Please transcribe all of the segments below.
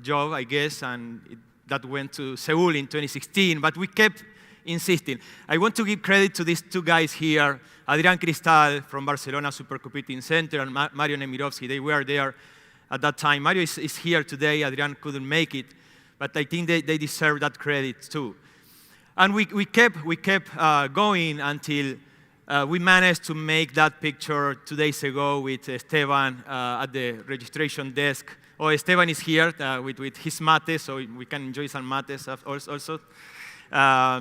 job, I guess, and that went to Seoul in 2016, but we kept insisting. I want to give credit to these two guys here, Adrián Cristal from Barcelona Supercomputing Center and Mario Nemirovsky. They were there at that time. Mario is here today. Adrián couldn't make it, but I think they deserve that credit too. And we kept going until we managed to make that picture 2 days ago with Esteban at the registration desk. Oh, Esteban is here with his mate, so we can enjoy some mates also.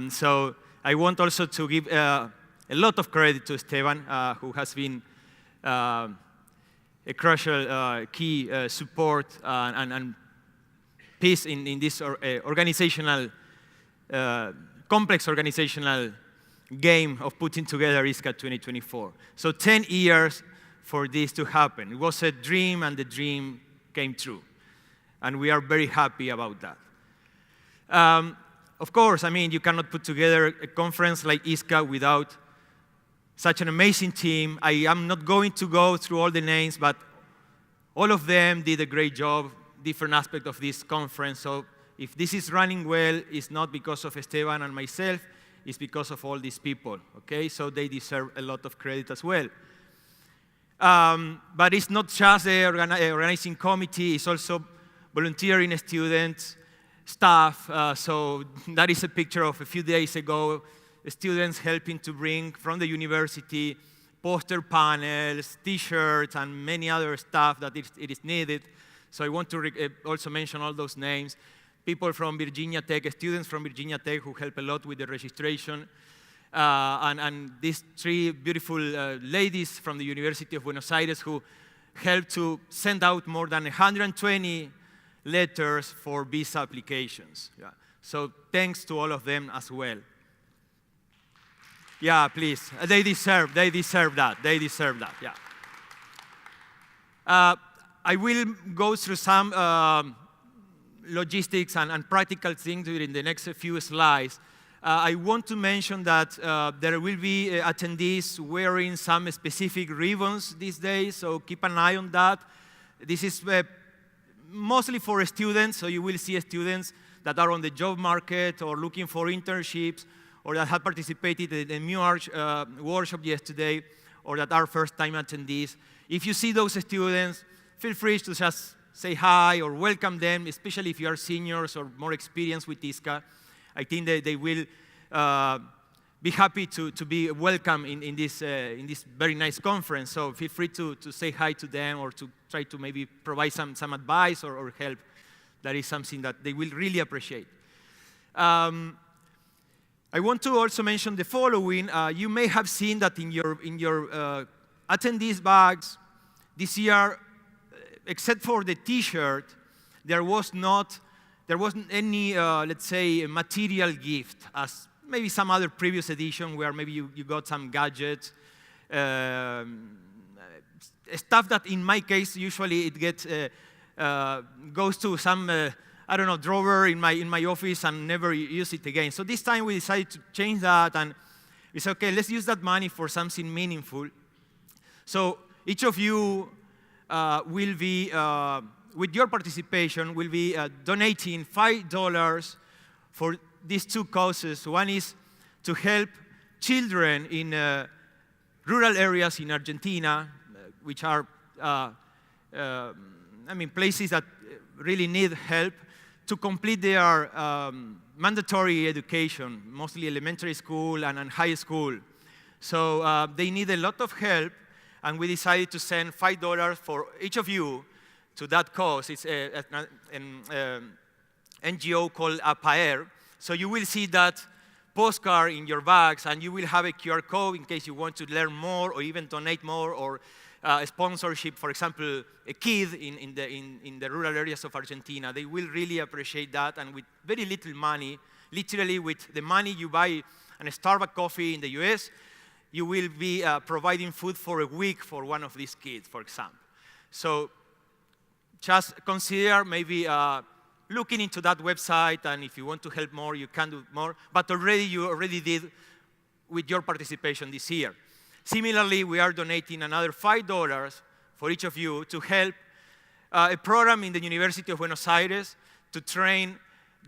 So I want also to give a lot of credit to Esteban, who has been a crucial key support and piece in this organizational, complex organizational game of putting together ISCA 2024. So 10 years for this to happen. It was a dream, and the dream came true. And we are very happy about that. Of course, I mean, you cannot put together a conference like ISCA without such an amazing team. I am not going to go through all the names, but all of them did a great job, different aspects of this conference. So if this is running well, it's not because of Esteban and myself, it's because of all these people, okay? So they deserve a lot of credit as well. But it's not just the organizing committee, it's also volunteering students, staff. So that is a picture of a few days ago, students helping to bring from the university poster panels, T-shirts, and many other stuff that it is needed. So I want to also mention all those names. People from Virginia Tech, students from Virginia Tech who help a lot with the registration. And these three beautiful ladies from the University of Buenos Aires who helped to send out more than 120 letters for visa applications. Yeah. So thanks to all of them as well. Yeah, please. They deserve that. They deserve that, yeah. I will go through some logistics and practical things during the next few slides. I want to mention that there will be attendees wearing some specific ribbons these days, so keep an eye on that. This is mostly for students, so you will see students that are on the job market or looking for internships or that have participated in the MUARCH workshop yesterday or that are first-time attendees. If you see those students, feel free to just say hi or welcome them, especially if you are seniors or more experienced with ISCA. I think they will be happy to be welcome in this very nice conference. So feel free to say hi to them or to try to maybe provide some advice or help. That is something that they will really appreciate. I want to also mention the following. You may have seen that in your attendees bags this year, except for the T-shirt, there wasn't any, let's say, material gift, as maybe some other previous edition where maybe you got some gadgets, stuff that in my case usually it gets goes to some I don't know, drawer in my office and never use it again. So this time we decided to change that, and we said, okay, let's use that money for something meaningful. So each of you will be, with your participation, will be donating $5 for these two causes. One is to help children in rural areas in Argentina, which are, places that really need help to complete their mandatory education, mostly elementary school and high school. So they need a lot of help, and we decided to send $5 for each of you to that cause. It's an NGO called APAER. So you will see that postcard in your bags, and you will have a QR code in case you want to learn more or even donate more, or a sponsorship, for example, a kid in the rural areas of Argentina. They will really appreciate that, and with very little money, literally with the money you buy a Starbucks coffee in the US, you will be providing food for a week for one of these kids, for example. So just consider maybe looking into that website, and if you want to help more, you can do more, but you already did with your participation this year. Similarly, we are donating another $5 for each of you to help a program in the University of Buenos Aires to train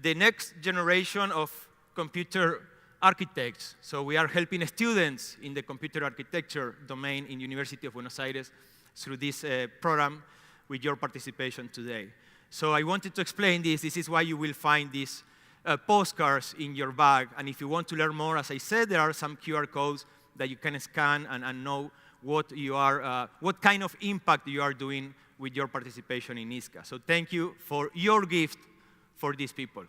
the next generation of computer architects. So we are helping students in the computer architecture domain in University of Buenos Aires through this program with your participation today. So I wanted to explain this. This is why you will find these postcards in your bag. And if you want to learn more, as I said, there are some QR codes that you can scan and know what kind of impact you are doing with your participation in ISCA. So thank you for your gift for these people.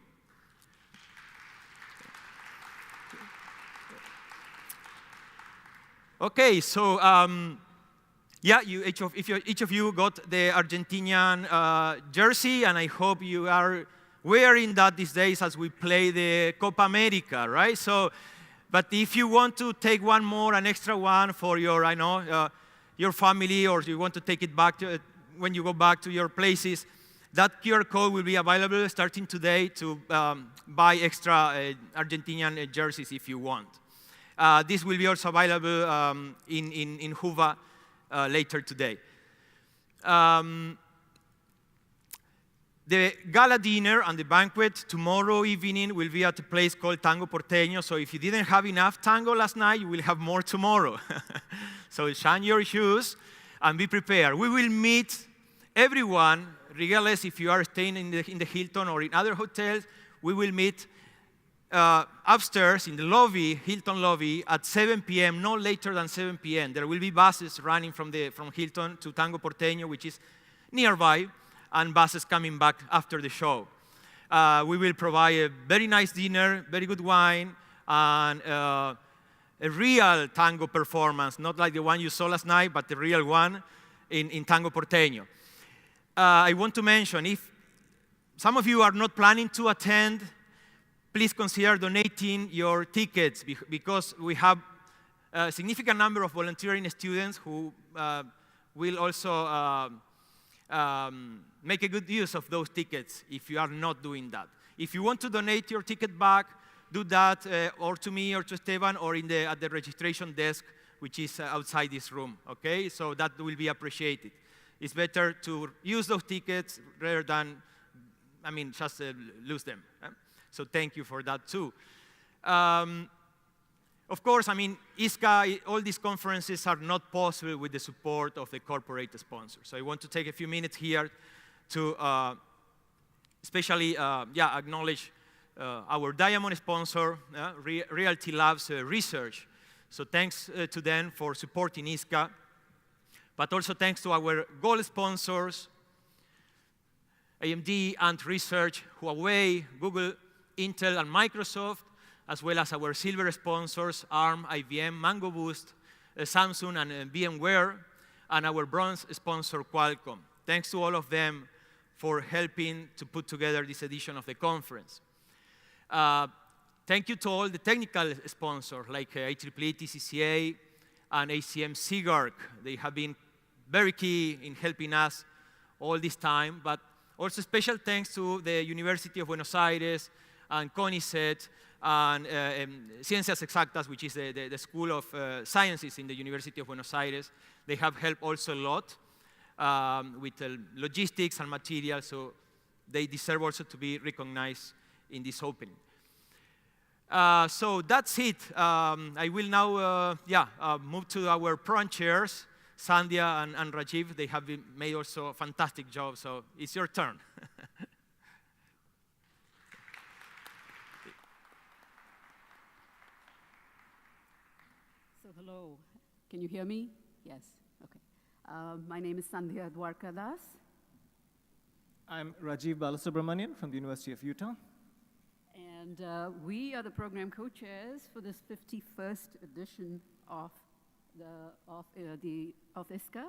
Okay, so yeah, each of you got the Argentinian jersey, and I hope you are wearing that these days as we play the Copa America, right? So, but if you want to take one more, an extra one for your, your family, or you want to take it back when you go back to your places, that QR code will be available starting today to buy extra Argentinian jerseys if you want. This will be also available in Huva later today. The gala dinner and the banquet tomorrow evening will be at a place called Tango Porteño. So if you didn't have enough tango last night, you will have more tomorrow. So shine your shoes and be prepared. We will meet everyone, regardless if you are staying in the Hilton or in other hotels. We will meet upstairs in the lobby, Hilton lobby, at 7 p.m., no later than 7 p.m. There will be buses running from Hilton to Tango Porteño, which is nearby, and buses coming back after the show. We will provide a very nice dinner, very good wine, and a real tango performance, not like the one you saw last night, but the real one in Tango Porteño. I want to mention, if some of you are not planning to attend, please consider donating your tickets, because we have a significant number of volunteering students who will also make a good use of those tickets if you are not doing that. If you want to donate your ticket back, do that or to me or to Esteban or at the registration desk, which is outside this room, okay? So that will be appreciated. It's better to use those tickets rather than, just lose them. So thank you for that too. Of course, ISCA, all these conferences are not possible with the support of the corporate sponsors. So I want to take a few minutes here to especially acknowledge our diamond sponsor, Realty Labs Research. So thanks to them for supporting ISCA, but also thanks to our gold sponsors, AMD, Ant Research, Huawei, Google, Intel, and Microsoft, as well as our silver sponsors, ARM, IBM, Mango Boost, Samsung, and VMware, and our bronze sponsor, Qualcomm. Thanks to all of them for helping to put together this edition of the conference. Thank you to all the technical sponsors, like IEEE, TCCA, and ACM SIGARC. They have been very key in helping us all this time, but also special thanks to the University of Buenos Aires and CONICET and Ciencias Exactas, which is the School of Sciences in the University of Buenos Aires. They have helped also a lot with logistics and materials, so they deserve also to be recognized in this opening. So that's it. I will now move to our prone chairs, Sandhya and Rajiv. They have made also a fantastic job, so it's your turn. So hello, can you hear me? Yes, okay. My name is Sandhya Dwarkadas. I'm Rajiv Balasubramanian from the University of Utah. And we are the program co-chairs for this 51st edition of ISCA.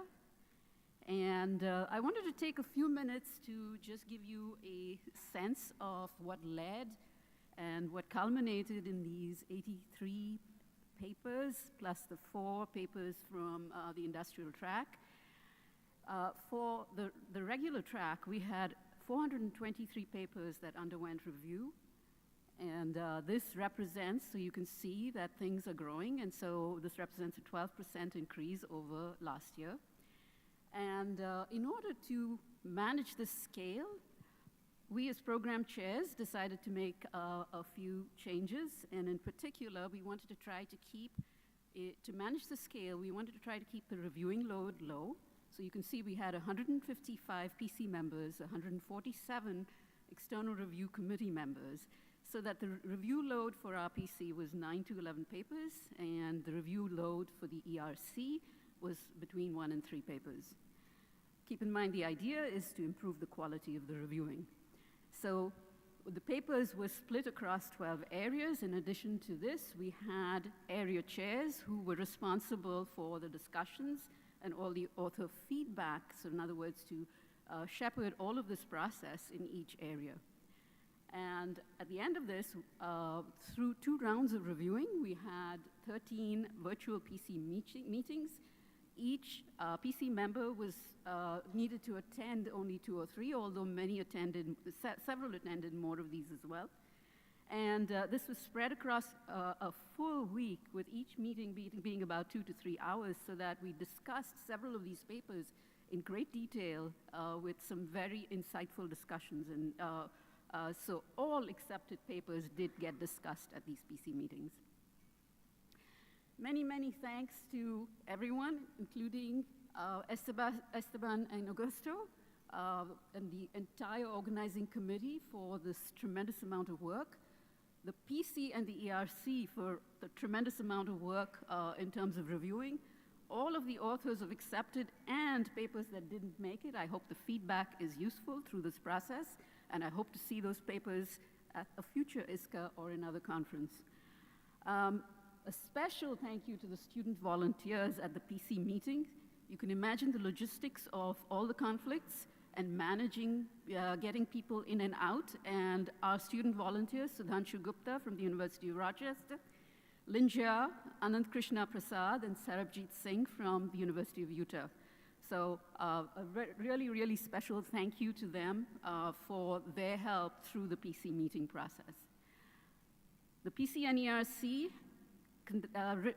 And I wanted to take a few minutes to just give you a sense of what led and what culminated in these 83 papers, plus the 4 papers from the industrial track. For the regular track, we had 423 papers that underwent review. And this represents, so you can see that things are growing, and so this represents a 12% increase over last year. And in order to manage this scale, We as program chairs decided to make a few changes, and in particular, we wanted to try to keep it, to manage the scale, we wanted to try to keep the reviewing load low. So you can see we had 155 PC members, 147 external review committee members, so that the review load for our PC was 9 to 11 papers, and the review load for the ERC was between 1 and 3 papers. Keep in mind, the idea is to improve the quality of the reviewing. So the papers were split across 12 areas. In addition to this, we had area chairs who were responsible for the discussions and all the author feedback. So in other words, to shepherd all of this process in each area. And at the end of this, through 2 rounds of reviewing, we had 13 virtual PC meetings. Each PC member was needed to attend only 2 or 3, although many attended, several attended more of these as well. And this was spread across a full week, with each meeting being about 2 to 3 hours, so that we discussed several of these papers in great detail with some very insightful discussions. And so all accepted papers did get discussed at these PC meetings. Many, many thanks to everyone, including Esteban and Augusto, and the entire organizing committee for this tremendous amount of work, the PC and the ERC for the tremendous amount of work in terms of reviewing, all of the authors of accepted and papers that didn't make it. I hope the feedback is useful through this process, and I hope to see those papers at a future ISCA or another conference. A special thank you to the student volunteers at the PC meeting. You can imagine the logistics of all the conflicts and managing, getting people in and out. And our student volunteers, Sudhanshu Gupta from the University of Rochester, Linja, Anand Krishna Prasad, and Sarabjit Singh from the University of Utah. So a really, really special thank you to them for their help through the PC meeting process. The PC and ERC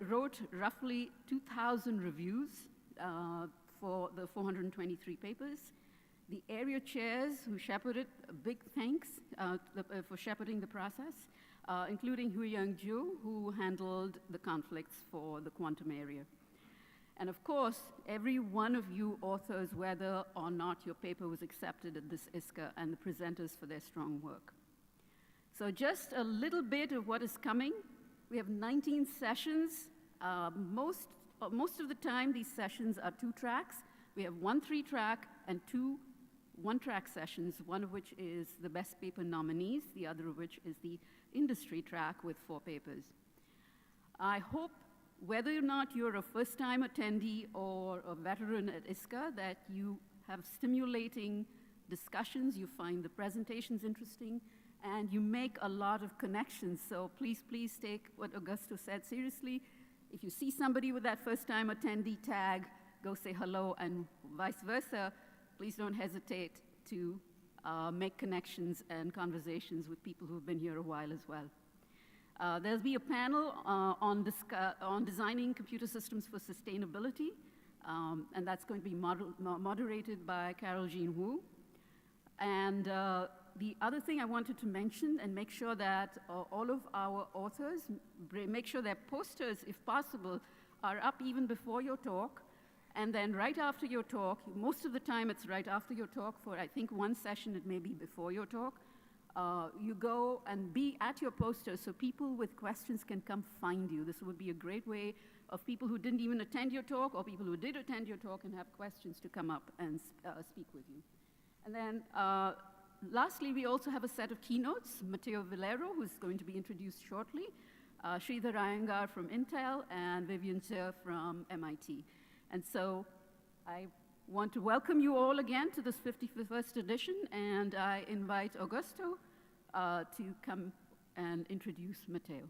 wrote roughly 2,000 reviews for the 423 papers. The area chairs who shepherded, big thanks for shepherding the process, including Huiyang Zhu, who handled the conflicts for the quantum area. And of course, every one of you authors, whether or not your paper was accepted at this ISCA, and the presenters for their strong work. So just a little bit of what is coming. We have 19 sessions. Most of the time, these sessions are 2 tracks. We have 1 3-track and 2 1-track sessions, one of which is the best paper nominees, the other of which is the industry track with 4 papers. I hope, whether or not you're a first-time attendee or a veteran at ISCA, that you have stimulating discussions, you find the presentations interesting, and you make a lot of connections. So please, please take what Augusto said seriously. If you see somebody with that first-time attendee tag, go say hello, and vice versa. Please don't hesitate to make connections and conversations with people who've been here a while as well. There'll be a panel on designing computer systems for sustainability, and that's going to be moderated by Carol Jean Wu. And the other thing I wanted to mention, and make sure that all of our authors, make sure their posters, if possible, are up even before your talk. And then right after your talk, most of the time it's right after your talk. For I think 1 session, it may be before your talk. You go and be at your poster so people with questions can come find you. This would be a great way of people who didn't even attend your talk, or people who did attend your talk and have questions, to come up and speak with you. And then lastly, we also have a set of keynotes. Matteo Villero, who's going to be introduced shortly, Sridhar Iyengar from Intel, and Vivian Zhe from MIT. And so I want to welcome you all again to this 51st edition, and I invite Augusto to come and introduce Matteo.